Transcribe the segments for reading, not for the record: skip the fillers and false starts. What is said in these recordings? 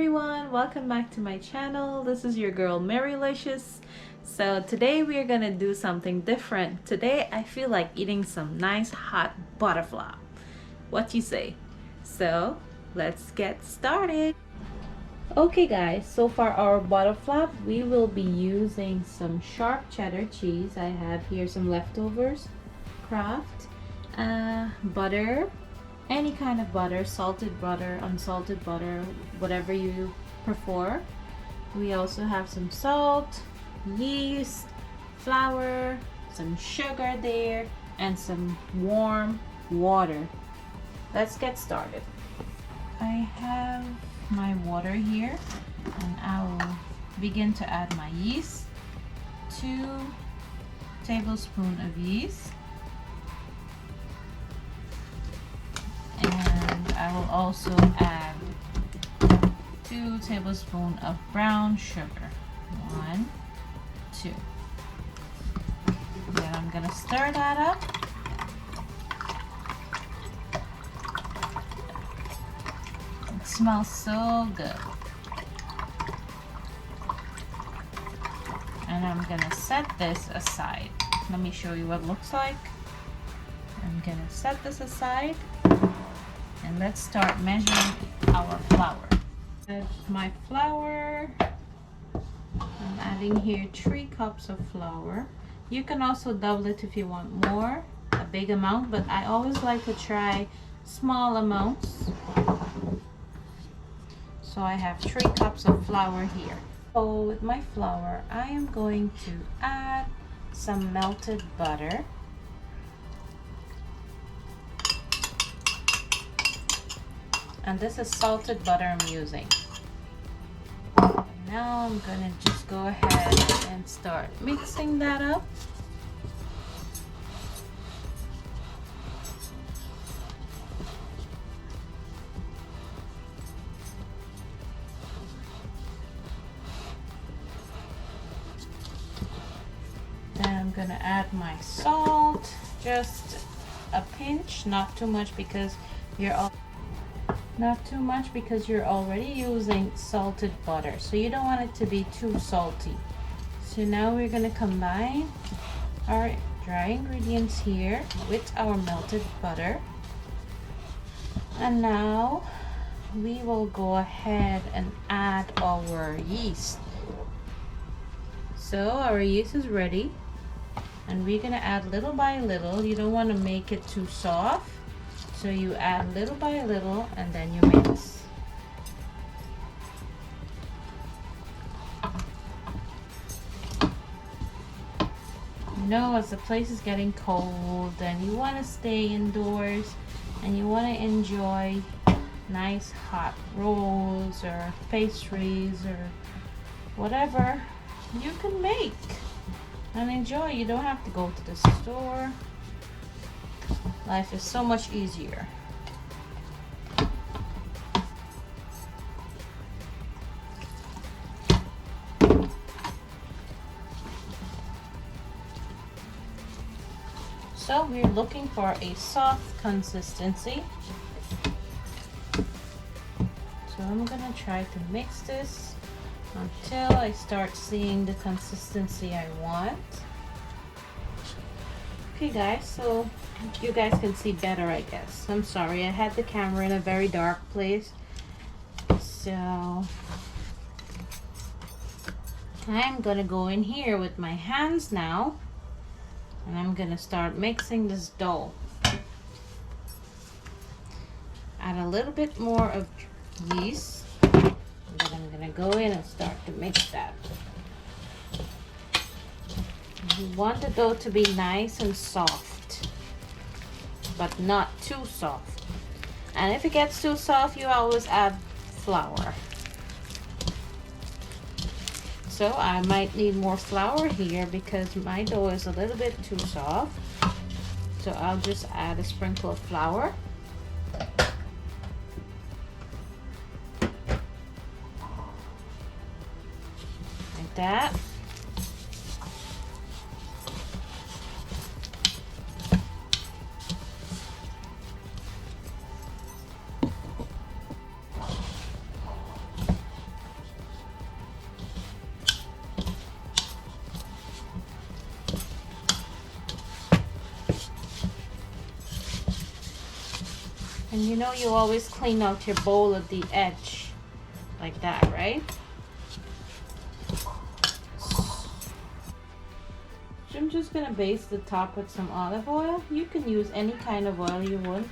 everyone, welcome back to my channel. This is your girl Marylicious. So today we are gonna do something different. Today I feel like eating some nice hot butterfly. What you say? So let's get started. Okay guys, so for our butterfly we will be using some sharp cheddar cheese. I have here some leftovers, Kraft, butter, any kind of butter, salted butter, unsalted butter, whatever you prefer. We also have some salt, yeast, flour, some sugar there, and some warm water. Let's get started. I have my water here and I will begin to add my yeast. 2 tablespoons of yeast. And I will also add 2 tablespoons of brown sugar. 1, 2. Then I'm gonna stir that up. It smells so good. And I'm gonna set this aside. Let me show you what it looks like. I'm gonna set this aside. And let's start measuring our flour. My flour, I'm adding here 3 cups of flour. You can also double it if you want more, a big amount, but I always like to try small amounts. So I have 3 cups of flour here. So with my flour, I am going to add some melted butter. And this is salted butter I'm using. Now I'm gonna just go ahead and start mixing that up. Then I'm gonna add my salt, just a pinch, not too much because you're already using salted butter, so you don't want it to be too salty. So now we're going to combine our dry ingredients here with our melted butter, and now we will go ahead and add our yeast. So our yeast is ready, and we're going to add little by little. You don't want to make it too soft. So you add little by little and then you mix. You know, as the place is getting cold and you want to stay indoors and you want to enjoy nice hot rolls or pastries or whatever, you can make and enjoy. You don't have to go to the store. Life is so much easier. So we're looking for a soft consistency. So I'm gonna try to mix this until I start seeing the consistency I want. Okay guys, so you guys can see better, I guess. I'm sorry, I had the camera in a very dark place. So I'm gonna go in here with my hands now and I'm gonna start mixing this dough. Add a little bit more of yeast and then I'm gonna go in and start to mix that. You want the dough to be nice and soft, but not too soft. And if it gets too soft, you always add flour. So I might need more flour here because my dough is a little bit too soft. So I'll just add a sprinkle of flour. Like that. And you know you always clean out your bowl at the edge like that, right? So I'm just gonna baste the top with some olive oil. You can use any kind of oil you want.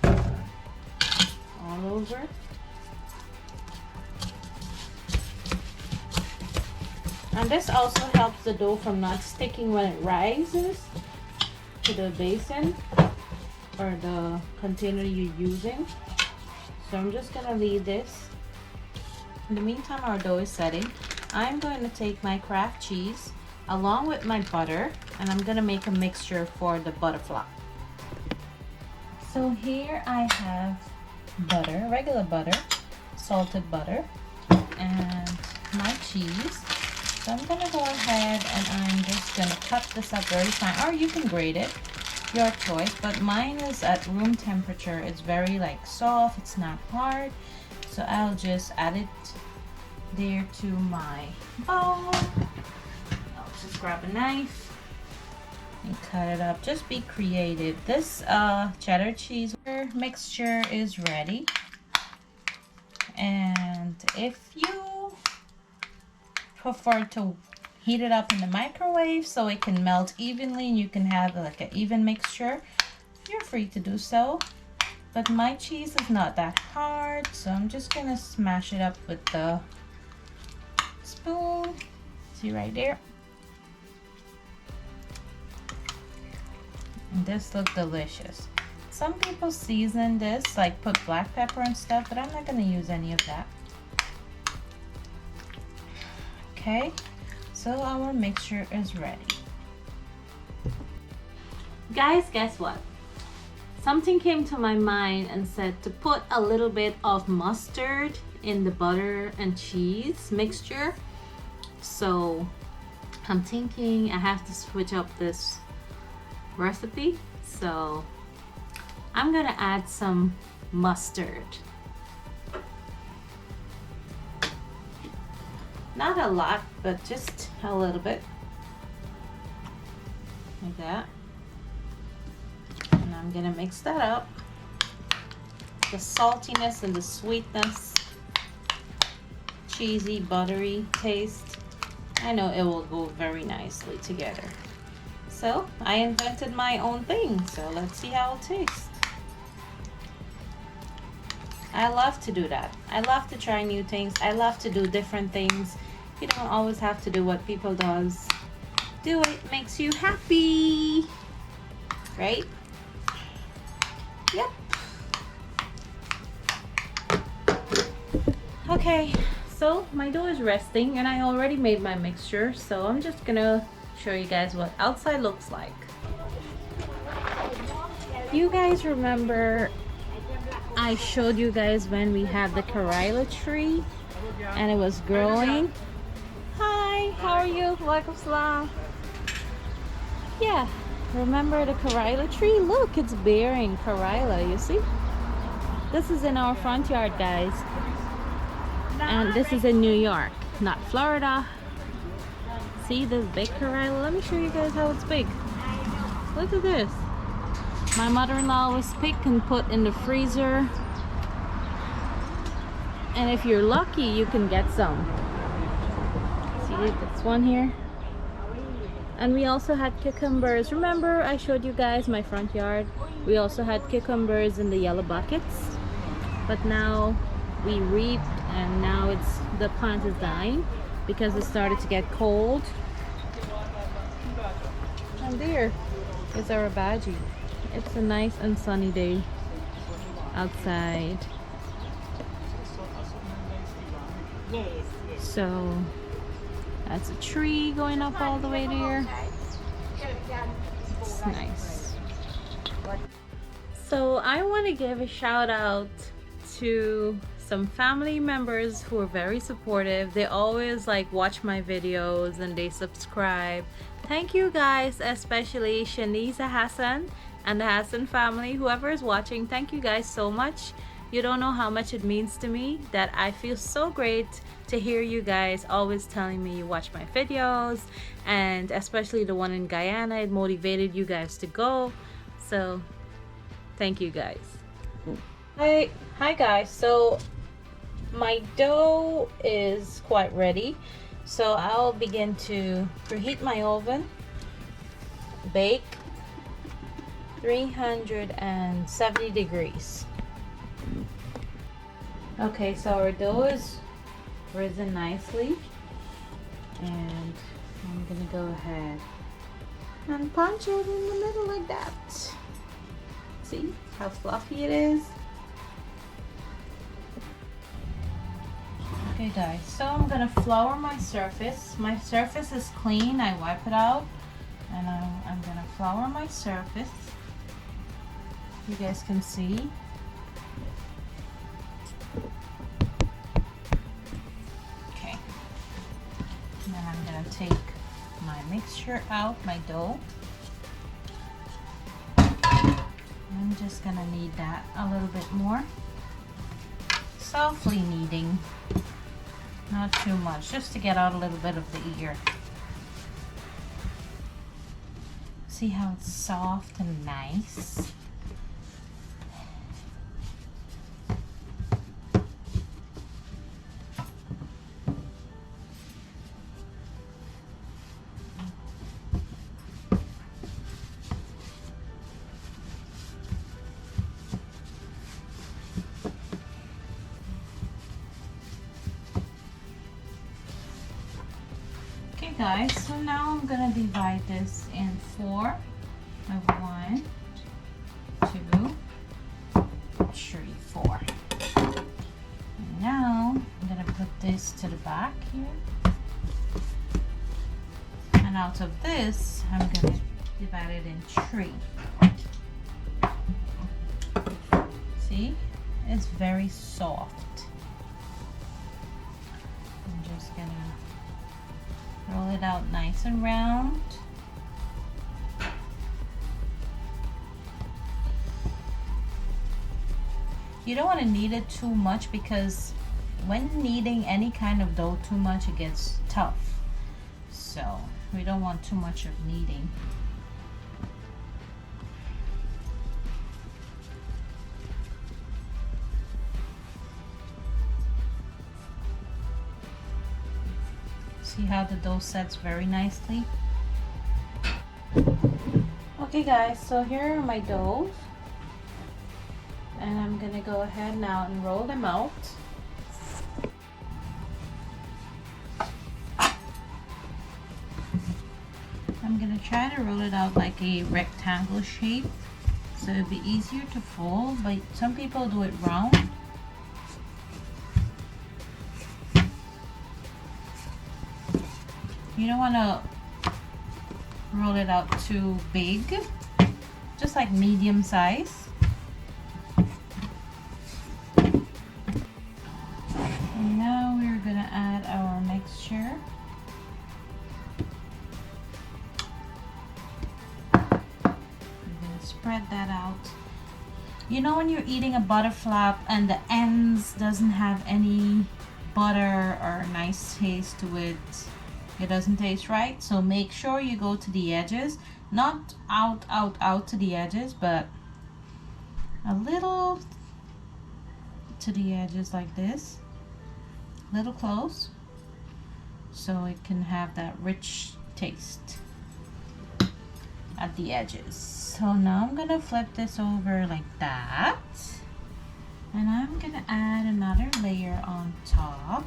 All over. And this also helps the dough from not sticking when it rises to the basin or the container you're using. So I'm just gonna leave this. In the meantime, our dough is setting. I'm going to take my Kraft cheese along with my butter, and I'm gonna make a mixture for the butterfly. So here I have butter, regular butter, salted butter, and my cheese. So I'm gonna go ahead and I'm just gonna cut this up very fine, or you can grate it, your choice, but mine is at room temperature. It's very like soft, it's not hard. So I'll just add it there to my bowl. I'll just grab a knife and cut it up. Just be creative. This cheddar cheese mixture is ready. And if you prefer to heat it up in the microwave so it can melt evenly and you can have like an even mixture, you're free to do so. But my cheese is not that hard, so I'm just gonna smash it up with the spoon. See right there? And this looks delicious. Some people season this, like put black pepper and stuff, but I'm not gonna use any of that. Okay, so our mixture is ready. Guys, guess what? Something came to my mind and said to put a little bit of mustard in the butter and cheese mixture. So I'm thinking I have to switch up this recipe. So I'm gonna add some mustard. Not a lot, but just a little bit. Like that. And I'm gonna mix that up. The saltiness and the sweetness, cheesy, buttery taste. I know it will go very nicely together. So I invented my own thing, so let's see how it tastes. I love to do that. I love to try new things. I love to do different things. You don't always have to do what people does. Do it makes you happy, right? Yep. Okay, so my dough is resting and I already made my mixture, so I'm just gonna show you guys what outside looks like. You guys remember I showed you guys when we had the Karila tree and it was growing? Hi, how are you? Walaikum salam. Yeah, remember the Karila tree? Look, it's bearing Karila, you see? This is in our front yard, guys. And this is in New York, not Florida. See this big Karila? Let me show you guys how it's big. Look at this. My mother-in-law always pick and put in the freezer. And if you're lucky, you can get some. See this one here? And we also had cucumbers. Remember I showed you guys my front yard? We also had cucumbers in the yellow buckets. But now we reaped and now the plant is dying because it started to get cold. And there is our baji. It's a nice and sunny day outside. So that's a tree going up all the way there. It's nice. So I want to give a shout out to some family members who are very supportive. They always like watch my videos and they subscribe. Thank you guys, especially Shaniza Hassan and the Hassan family. Whoever is watching, thank you guys so much. You don't know how much it means to me, that I feel so great to hear you guys always telling me you watch my videos, and especially the one in Guyana. It motivated you guys to go. So thank you guys. Hi guys. So my dough is quite ready. So I'll begin to preheat my oven. Bake 370 degrees. Okay, so our dough is risen nicely, and I'm gonna go ahead and punch it in the middle like that. See how fluffy it is? Okay guys, so I'm gonna flour my surface. My surface is clean, I wipe it out, and I'm gonna flour my surface. You guys can see. Okay, and then I'm gonna take my mixture out, my dough. I'm just gonna knead that a little bit more. Softly kneading. Not too much, just to get out a little bit of the ear. See how it's soft and nice? Okay guys, so now I'm gonna divide this in 4. I have 1, 2, 3, 4. And now I'm gonna put this to the back here. And out of this, I'm gonna divide it in 3. See? It's very soft. I'm just gonna roll it out nice and round. You don't want to knead it too much, because when kneading any kind of dough too much, it gets tough. So we don't want too much of kneading. See how the dough sets very nicely? Okay guys, so here are my doughs. And I'm gonna go ahead now and roll them out. I'm gonna try to roll it out like a rectangle shape, so it'll be easier to fold, but some people do it round. You don't want to roll it out too big, just like medium size. And now we're gonna add our mixture. I'm gonna spread that out. You know when you're eating a butter flap and the ends doesn't have any butter or nice taste to it, it doesn't taste right. So make sure you go to the edges, not out to the edges, but a little to the edges like this, little close, so it can have that rich taste at the edges. So now I'm gonna flip this over like that, and I'm gonna add another layer on top.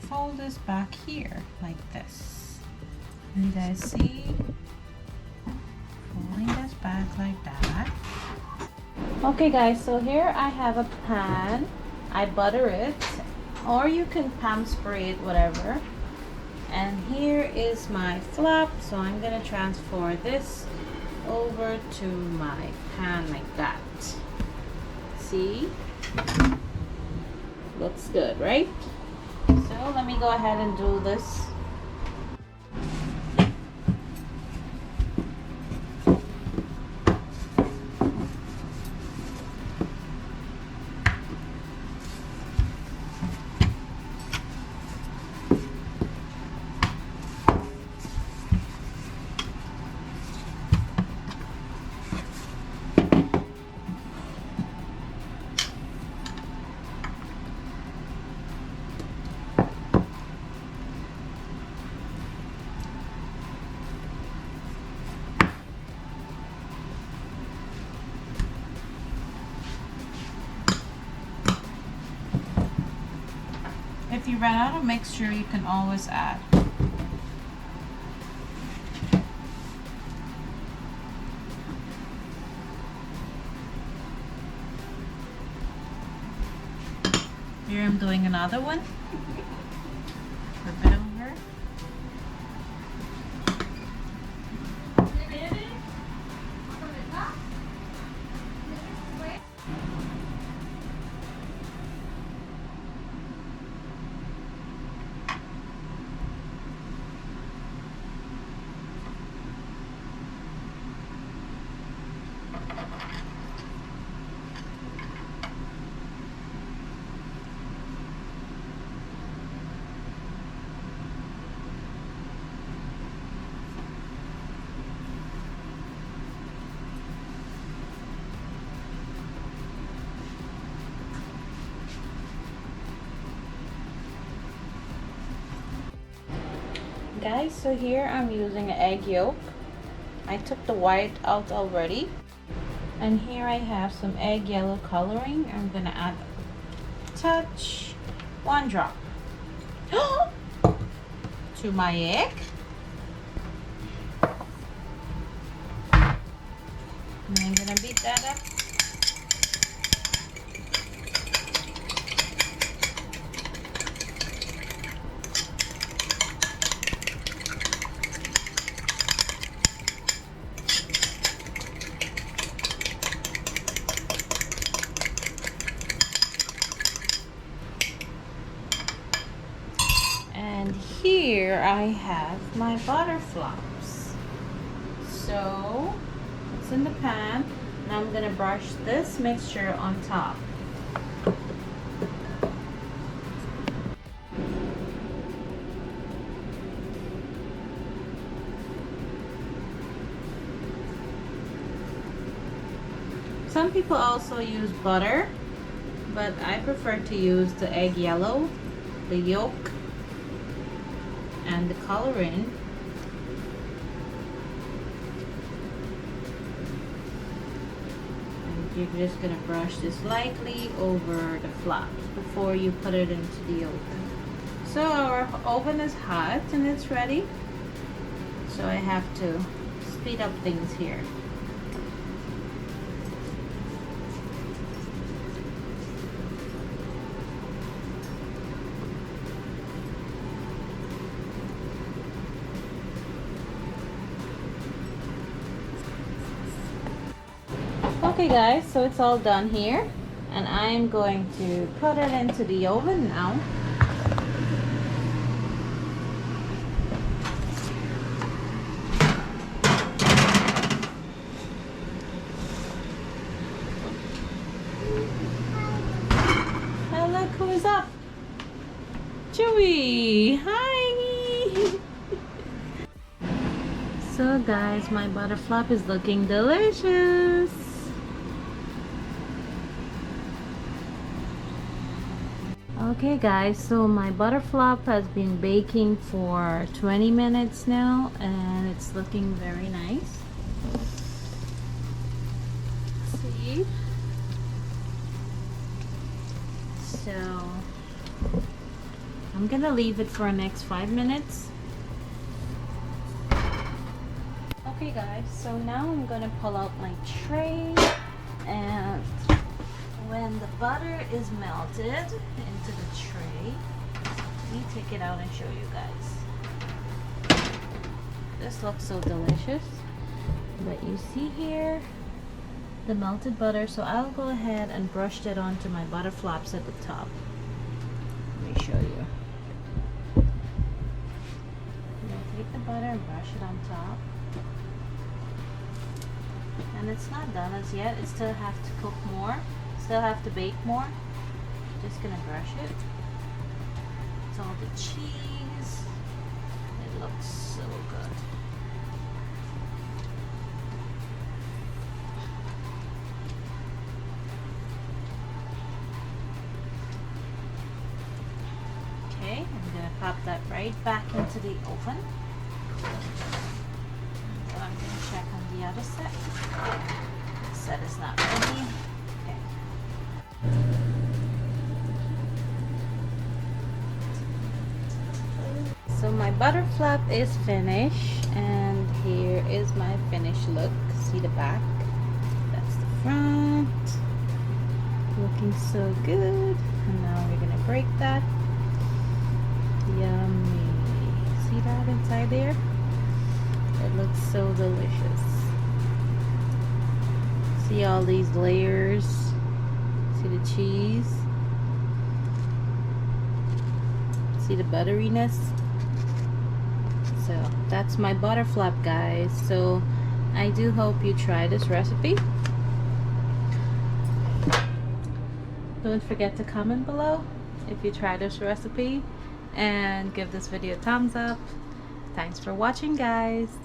Fold this back here like this. You guys see? Folding this back like that. Okay guys, so here I have a pan. I butter it, or you can palm spray it, whatever. And here is my flap, so I'm gonna transfer this over to my pan like that. See? Looks good, right? So let me go ahead and do this. you run out of mixture, you can always add. Here I'm doing another one. Flip it over. Guys, so here I'm using an egg yolk. I took the white out already. And here I have some egg yellow coloring. I'm gonna add a touch, 1 drop to my egg. And I'm gonna beat that up. And here I have my butter flops. So it's in the pan, and I'm gonna brush this mixture on top. Some people also use butter, but I prefer to use the egg yellow, the yolk, and the coloring. And you're just gonna brush this lightly over the flops before you put it into the oven. So our oven is hot and it's ready. So I have to speed up things here. Okay guys, so it's all done here, and I'm going to put it into the oven now. And look who is up. Chewy! Hi! So guys, my butter flop is looking delicious. Okay guys, so my butter flop has been baking for 20 minutes now, and it's looking very nice. See? So I'm gonna leave it for the next 5 minutes. Okay guys, so now I'm gonna pull out my tray, and when the butter is melted into the tray, let me take it out and show you guys. This looks so delicious. But you see here the melted butter, so I'll go ahead and brush that onto my butter flops at the top. Let me show you. I'm going to take the butter and brush it on top. And it's not done as yet, it still have to cook more. Still have to bake more. Just gonna brush it. It's all the cheese. It looks so good. Okay, I'm gonna pop that right back into the oven. So I'm gonna check on the other set. This set is not ready. butter flap is finished, and here is my finished look. See the back? That's the front. Looking so good. And now we're gonna break that. Yummy. See that inside there? It looks so delicious. See all these layers? See the cheese? See the butteriness? So that's my butter flap, guys. So I do hope you try this recipe. Don't forget to comment below if you try this recipe, and give this video a thumbs up. Thanks for watching, guys.